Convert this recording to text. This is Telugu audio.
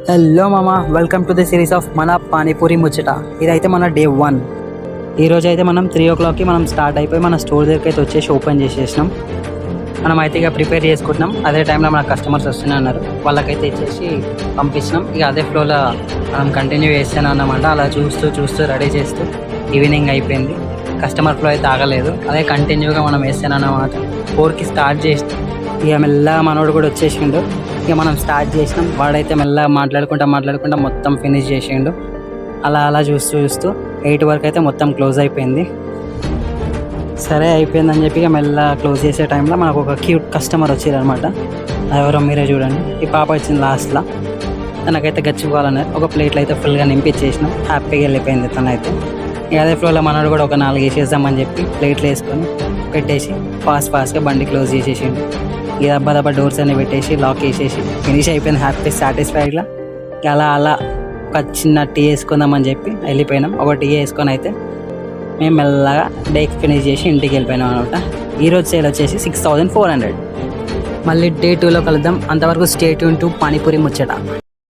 హలో మామ, welcome to the series of మన పానీపూరి ముచ్చట. ఇదైతే మన డే 1. ఈరోజు అయితే మనం 3 o'clockకి మనం స్టార్ట్ అయిపోయి మన స్టోర్ దగ్గరికి అయితే వచ్చేసి ఓపెన్ చేసేసినాం. మనం అయితే ఇక ప్రిపేర్ చేసుకుంటున్నాం. అదే టైంలో మన కస్టమర్స్ వస్తూనే అన్నారు, వాళ్ళకైతే ఇచ్చేసి పంపించినాం. ఇక అదే ఫ్లోలో మనం కంటిన్యూ చేస్తూనే అన్నమాట. అలా చూస్తూ రెడీ చేస్తూ ఈవినింగ్ అయిపోయింది. కస్టమర్ ఫ్లో అయితే ఆగలేదు, అదే కంటిన్యూగా మనం వేస్తాను అన్నమాట. 4కి స్టార్ట్ చేసి ఇక మెల్లగా మనోడు కూడా వచ్చేసిండు. ఇక మనం స్టార్ట్ చేసినాం. వాడైతే మెల్లగా మాట్లాడుకుంటా మొత్తం ఫినిష్ చేసిండు. అలా చూస్తూ 8 వరకు అయితే మొత్తం క్లోజ్ అయిపోయింది. సరే అయిపోయిందని చెప్పి ఇక మెల్లగా క్లోజ్ చేసే టైంలో మనకు ఒక క్యూట్ కస్టమర్ వచ్చారనమాట. ఎవరో మీరే చూడండి. ఈ పాప వచ్చింది లాస్ట్లో. తనకైతే గచ్చిపోవాలన్నారు. ఒక ప్లేట్లో అయితే ఫుల్గా నింపించేసినాం. హ్యాపీగా వెళ్ళిపోయింది తనైతే. ఇక అదే ఫ్లోలో మనోడు కూడా ఒక 4 వేసేద్దామని చెప్పి ప్లేట్లు వేసుకొని పెట్టేసి ఫాస్ట్గా బండి క్లోజ్ చేసేసిండు. ఇక దబ్బా డోర్స్ అన్ని పెట్టేసి లాక్ వేసేసి ఫినిష్ అయిపోయింది హ్యాపీ సాటిస్ఫైడ్గా. అలా ఒక చిన్న టీ వేసుకుందామని చెప్పి వెళ్ళిపోయినాం. ఒక టీ వేసుకొని అయితే మేము మెల్లగా డే ఫినిష్ చేసి ఇంటికి వెళ్ళిపోయినాం అనమాట. ఈరోజు సేల్ వచ్చేసి 6,400. మళ్ళీ డే 2లో కలుద్దాం. అంతవరకు స్టే ట్యూన్ టు పానీపూరి ముచ్చట.